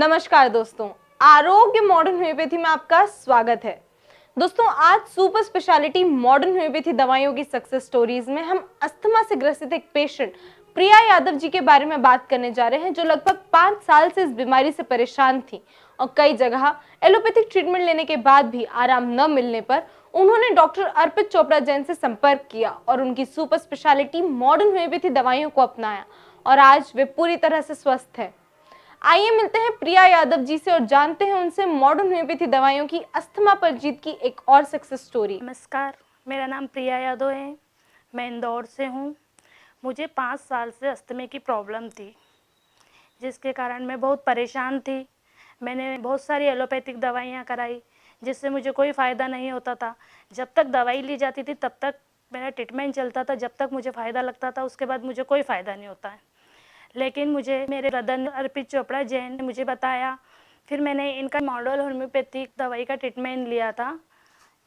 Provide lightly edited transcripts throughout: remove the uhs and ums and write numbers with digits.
नमस्कार दोस्तों, आरोग्य मॉडर्न होम्योपैथी में आपका स्वागत है। दोस्तों, आज सुपर स्पेशलिटी मॉडर्न होम्योपैथी दवाइयों की सक्सेस स्टोरीज में हम अस्थमा से ग्रसित एक पेशेंट प्रिया यादव जी के बारे में बात करने जा रहे हैं, जो लगभग 5 साल से इस बीमारी से परेशान थी और कई जगह एलोपैथिक ट्रीटमेंट लेने के बाद भी आराम न मिलने पर उन्होंने डॉक्टर अर्पित चोपड़ा जैन से संपर्क किया और उनकी सुपर स्पेशलिटी मॉडर्न होम्योपैथी दवाइयों को अपनाया और आज वे पूरी तरह से स्वस्थ है। आइए मिलते हैं प्रिया यादव जी से और जानते हैं उनसे मॉडर्न होम्योपैथी दवाइयों की अस्थमा पर जीत की एक और सक्सेस स्टोरी। नमस्कार, मेरा नाम प्रिया यादव है। मैं इंदौर से हूँ। मुझे 5 साल से अस्थमे की प्रॉब्लम थी, जिसके कारण मैं बहुत परेशान थी। मैंने बहुत सारी एलोपैथिक दवाइयाँ कराई, जिससे मुझे कोई फ़ायदा नहीं होता था। जब तक दवाई ली जाती थी तब तक मेरा ट्रीटमेंट चलता था, जब तक मुझे फ़ायदा लगता था। उसके बाद मुझे कोई फ़ायदा नहीं होता है। लेकिन मुझे मेरे ब्रदर अर्पित चोपड़ा जैन ने मुझे बताया, फिर मैंने इनका मॉडल होम्योपैथिक दवाई का ट्रीटमेंट लिया था,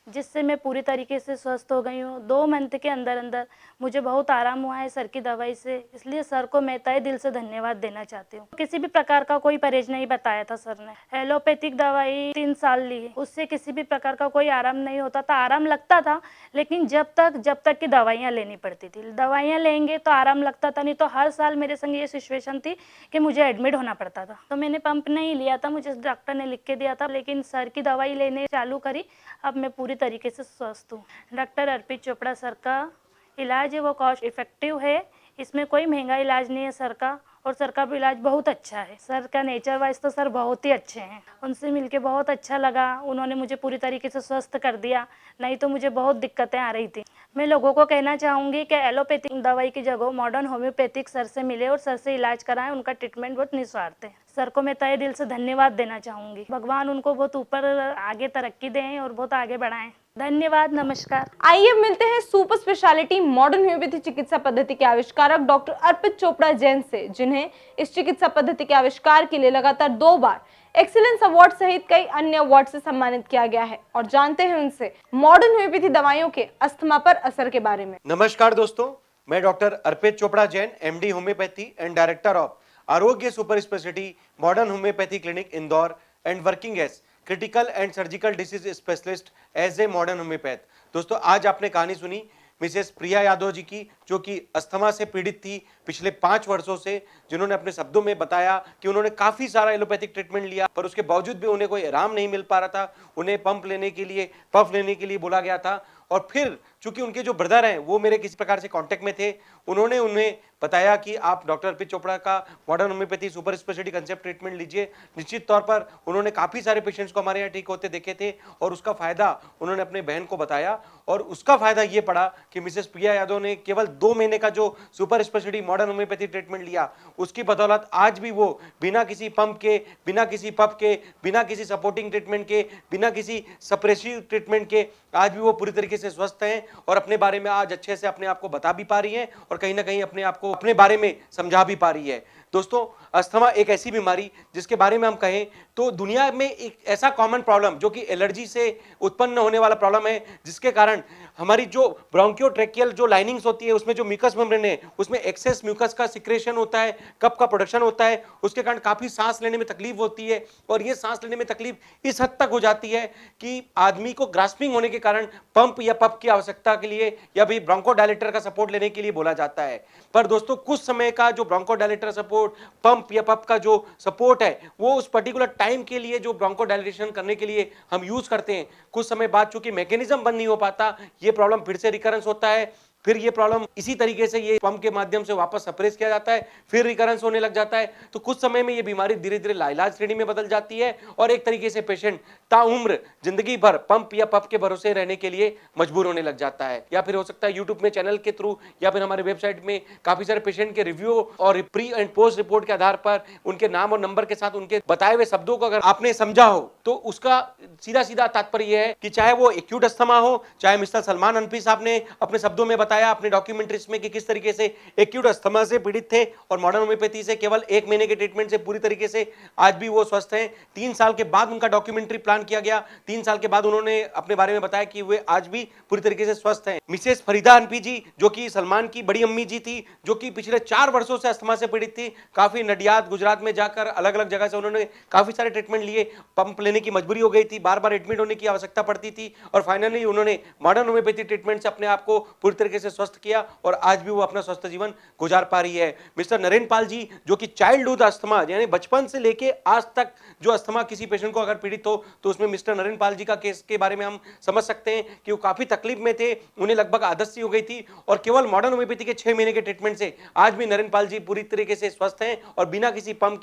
जिससे मैं पूरी तरीके से स्वस्थ हो गई हूँ। 2 मंथ के अंदर अंदर मुझे बहुत आराम हुआ है सर की दवाई से। इसलिए सर को मैं तहे दिल से धन्यवाद देना चाहती हूँ। किसी भी प्रकार का कोई परहेज नहीं बताया था सर ने। एलोपैथिक दवाई 3 साल ली, उससे किसी भी प्रकार का कोई आराम नहीं होता था। आराम लगता था, लेकिन जब तक की दवाइयाँ लेनी पड़ती थी। दवाइयाँ लेंगे तो आराम लगता था, नहीं तो हर साल मेरे संग ये सिचुएशन थी कि मुझे एडमिट होना पड़ता था। तो मैंने पंप नहीं लिया था, मुझे डॉक्टर ने लिख के दिया था, लेकिन सर की दवाई लेने चालू करी। अब मैं पूरी तरीके से स्वस्थ हूँ। डॉक्टर अर्पित चोपड़ा सर का इलाज है वो कॉस्ट इफेक्टिव है। इसमें कोई महंगा इलाज नहीं है सर का, और सर का भी इलाज बहुत अच्छा है। सर का नेचर वाइज तो सर बहुत ही अच्छे हैं। उनसे मिलके बहुत अच्छा लगा। उन्होंने मुझे पूरी तरीके से स्वस्थ कर दिया, नहीं तो मुझे बहुत दिक्कतें आ रही थी। मैं लोगों को कहना चाहूँगी कि एलोपैथिक दवाई की जगह मॉडर्न होम्योपैथिक सर से मिले और सर से इलाज कराएं। उनका ट्रीटमेंट बहुत निस्वार्थ है। सर को मैं तहे दिल से धन्यवाद देना चाहूँगी। भगवान उनको बहुत ऊपर आगे तरक्की दें और बहुत आगे बढ़ाएं। धन्यवाद, नमस्कार। आइए मिलते हैं सुपर स्पेशलिटी मॉडर्न होम्योपैथी चिकित्सा पद्धति के आविष्कारक डॉक्टर अर्पित चोपड़ा जैन से, जिन्हें इस चिकित्सा पद्धति के आविष्कार के लिए लगातार 2 बार एक्सीलेंस अवार्ड सहित कई अन्य अवार्ड से सम्मानित किया गया है, और जानते हैं उनसे मॉडर्न होम्योपैथी दवाइयों के अस्थमा पर असर के बारे में। नमस्कार दोस्तों, मैं doctor Arpit Chopra Jain, MD homeopathy and director of Arogya super speciality modern homeopathy clinic Indore and working as critical and surgical disease specialist as a modern homeopath. दोस्तों, आज आपने कहानी सुनी मिसेस प्रिया यादव जी की, जो कि अस्थमा से पीड़ित थी पिछले 5 वर्षों से, जिन्होंने अपने शब्दों में बताया कि उन्होंने काफी सारा एलोपैथिक ट्रीटमेंट लिया, पर उसके बावजूद भी उन्हें कोई आराम नहीं मिल पा रहा था। उन्हें पंप लेने के लिए, पफ लेने के लिए बोला गया था। और फिर चूंकि उनके जो ब्रदर हैं वो मेरे किसी प्रकार से कांटेक्ट में थे, उन्होंने उन्हें बताया कि आप डॉक्टर अर्पित चोपड़ा का modern homeopathy super speciality concept treatment लीजिए। निश्चित तौर पर उन्होंने काफी सारे पेशेंट्स को हमारे यहाँ ठीक होते देखे थे, और उसका फायदा उन्होंने अपने बहन को बताया, और उसका फायदा ये पड़ा कि मिसेस प्रिया यादव ने केवल 2 महीने का जो super speciality modern homeopathy treatment लिया, उसकी बदौलत आज भी वो बिना किसी पंप के, बिना किसी पफ के, बिना किसी सपोर्टिंग ट्रीटमेंट के, बिना किसी सप्रेसिव ट्रीटमेंट के आज भी वो पूरी तरीके से स्वस्थ हैं और अपने बारे में आज अच्छे से अपने आप को बता भी पा रही हैं, और कहीं ना कहीं अपने आप को अपने बारे में समझा भी पा रही है। दोस्तों, अस्थमा एक ऐसी बीमारी जिसके बारे में हम कहें तो दुनिया में एक ऐसा कॉमन प्रॉब्लम जो कि एलर्जी से उत्पन्न होने वाला प्रॉब्लम है, जिसके कारण हमारी जो ब्रोंकियोट्रेकियल जो लाइनिंग्स होती है, उसमें जो म्यूकस मेम्ब्रेन है, उसमें एक्सेस म्यूकस का सिक्रेशन होता है, कफ का प्रोडक्शन होता है। उसके कारण काफी सांस लेने में तकलीफ होती है, और ये सांस लेने में तकलीफ इस हद तक हो जाती है कि आदमी को ग्रास्पिंग होने के कारण पंप या पफ की आवश्यकता के लिए या भी ब्रोंकोडायलेटर का सपोर्ट लेने के लिए बोला जाता है। पर दोस्तों, कुछ समय का जो ब्रोंकोडायलेटर सपोर्ट, पंप या पफ का जो सपोर्ट है, वो उस पर्टिकुलर टाइम के लिए जो ब्रोंकोडायलेशन करने के लिए हम यूज करते हैं, कुछ समय बाद चूंकि मैकेनिज्म बंद नहीं हो पाता, ये प्रॉब्लम फिर से रिकरेंस होता है। फिर ये प्रॉब्लम इसी तरीके से ये पंप के माध्यम से वापस सप्रेस किया जाता है, फिर रिकरेंस होने लग जाता है। तो कुछ समय में ये बीमारी धीरे धीरे लाइलाज श्रेणी में बदल जाती है, और एक तरीके से पेशेंट ताउम्र जिंदगी भर पंप या पफ के भरोसे रहने के लिए मजबूर होने लग जाता है। या फिर हो सकता है यूट्यूब में चैनल के थ्रू, या फिर हमारे वेबसाइट में काफी सारे पेशेंट के रिव्यू और प्री एंड पोस्ट रिपोर्ट के आधार पर उनके नाम और नंबर के साथ उनके बताए हुए शब्दों को अगर आपने समझा हो, तो उसका सीधा सीधा तात्पर्य यह है कि चाहे वो एक्यूट अस्थमा हो, चाहे मिस्टर सलमान अनफी साहब ने अपने शब्दों में बताया बताया अपने डॉक्यूमेंट्रीज में कि किस तरीके से एक्यूट अस्थमा से पीड़ित थे और मॉडर्न होम्योपैथी से केवल 1 महीने के ट्रीटमेंट से पूरी तरीके से आज भी वो स्वस्थ हैं। 3 साल के बाद उनका डॉक्यूमेंट्री प्लान किया गया। 3 साल के बाद उन्होंने अपने बारे में बताया कि वे आज भी पूरी तरीके से स्वस्थ हैं। मिसेस फरीदा अनपी जी, जो कि सलमान की बड़ी अम्मी जी थी, जो कि पिछले 4 वर्षों से अस्थमा से पीड़ित थी। काफी नडियाद, गुजरात में जाकर अलग अलग जगह से उन्होंने काफी सारे ट्रीटमेंट लिए। पंप लेने की मजबूरी हो गई थी, बार बार एडमिट होने की आवश्यकता पड़ती थी और फाइनली उन्होंने मॉडर्न होम्योपैथी ट्रीटमेंट से अपने आप को पूरी तरीके से स्वस्थ किया और आज भी वो अपना स्वस्थ जीवन गुजार पा रही है। मिस्टर नरेंद्र पाल जी, जो कि चाइल्डहुड अस्थमा यानी बचपन से लेके आज तक जो अस्थमा किसी पेशेंट को अगर पीड़ित हो तो उसमें मिस्टर नरेंद्र पाल जी का केस के बारे में हम समझ सकते हैं कि वो काफी तकलीफ में थे, उन्हें लगभग आदत सी हो गई थी और केवल मॉडर्न होम्योपैथी के 6 महीने के ट्रीटमेंट से आज भी नरेंद्र पाल जी पूरी तरीके से स्वस्थ हैं और बिना किसी पंप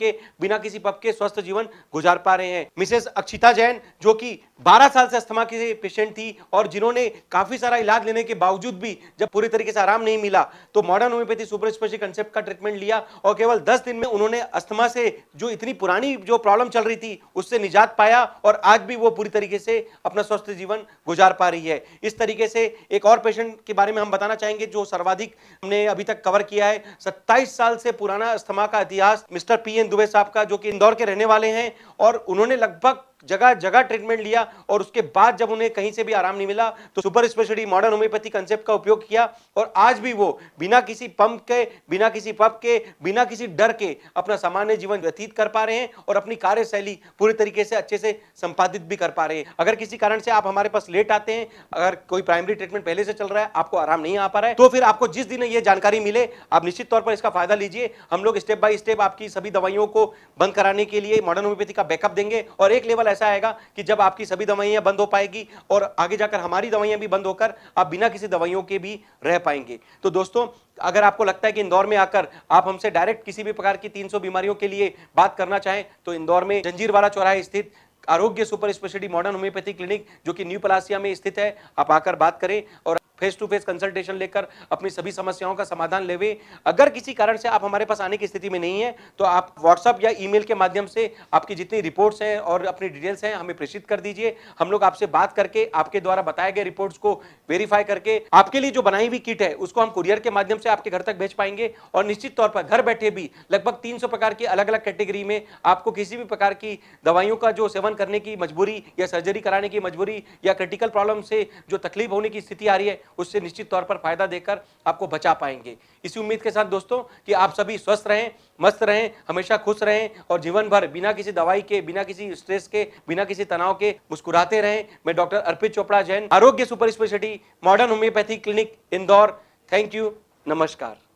के स्वस्थ जीवन गुजार पा रहे हैं। मिसेस अक्षिता जैन, जो कि 12 साल से अस्थमा की पेशेंट थी और जिन्होंने काफी सारा इलाज लेने के बावजूद भी जब पूरी तरीके से आराम नहीं मिला तो modern homeopathy super speciality concept का ट्रीटमेंट लिया और केवल 10 दिन में उन्होंने अस्थमा से जो इतनी पुरानी जो प्रॉब्लम चल रही थी उससे निजात पाया और आज भी वो पूरी तरीके से अपना स्वस्थ जीवन गुजार पा रही है। इस तरीके से एक और पेशेंट के बारे में हम बताना चाहेंगे जो सर्वाधिक हमने अभी तक कवर किया है। 27 साल से पुराना अस्थमा का इतिहास मिस्टर पीएन दुबे साहब का, जो कि इंदौर के रहने वाले हैं और उन्होंने लगभग जगह जगह ट्रीटमेंट लिया और उसके बाद जब उन्हें कहीं से भी आराम नहीं मिला तो super speciality modern homeopathy concept का उपयोग किया और आज भी वो बिना किसी पंप के, बिना किसी पब के, बिना किसी डर के अपना सामान्य जीवन व्यतीत कर पा रहे हैं और अपनी कार्यशैली पूरी तरीके से अच्छे से संपादित भी कर पा रहे हैं। अगर किसी कारण से आप हमारे पास लेट आते हैं, अगर कोई प्राइमरी ट्रीटमेंट पहले से चल रहा है, आपको आराम नहीं आ पा रहा है, तो फिर आपको जिस दिन ये जानकारी मिले आप निश्चित तौर पर इसका फायदा लीजिए। हम लोग स्टेप बाय स्टेप आपकी सभी दवाइयों को बंद कराने के लिए मॉडर्न होम्योपैथी का बैकअप देंगे और एक लेवल ऐसा आएगा कि जब आपकी सभी दवाइयां बंद हो पाएगी और आगे जाकर हमारी दवाइयां भी बंद होकर आप बिना किसी दवाइयों के भी रह पाएंगे। तो दोस्तों, अगर आपको लगता है कि इंदौर में आकर आप हमसे डायरेक्ट किसी भी प्रकार की 300 बीमारियों के लिए बात करना चाहें तो इंदौर में जंजीरवाला चौराहे स्थित आरोग्य super speciality modern homeopathy clinic, जो कि न्यू पलासिया में स्थित है, आप आकर बात करें और फेस टू फेस कंसल्टेशन लेकर अपनी सभी समस्याओं का समाधान लेवे। अगर किसी कारण से आप हमारे पास आने की स्थिति में नहीं है तो आप व्हाट्सएप या ईमेल के माध्यम से आपकी जितनी रिपोर्ट्स हैं और अपनी डिटेल्स हैं हमें प्रेषित कर दीजिए। हम लोग आपसे बात करके आपके द्वारा बताए गए रिपोर्ट्स को वेरीफाई करके आपके लिए जो बनाई हुई किट है उसको हम कुरियर के माध्यम से आपके घर तक भेज पाएंगे और निश्चित तौर पर घर बैठे भी लगभग 300 प्रकार की अलग अलग कैटेगरी में आपको किसी भी प्रकार की दवाइयों का जो सेवन करने की मजबूरी या सर्जरी कराने की मजबूरी या क्रिटिकल प्रॉब्लम से जो तकलीफ होने की स्थिति आ रही है उससे निश्चित तौर पर फायदा देकर आपको बचा पाएंगे। इसी उम्मीद के साथ दोस्तों कि आप सभी स्वस्थ रहें, मस्त रहें, हमेशा खुश रहें और जीवन भर बिना किसी दवाई के, बिना किसी स्ट्रेस के, बिना किसी तनाव के मुस्कुराते रहें। मैं डॉक्टर अर्पित चोपड़ा जैन, आरोग्य super speciality modern homeopathy clinic Indore. Thank you, नमस्कार।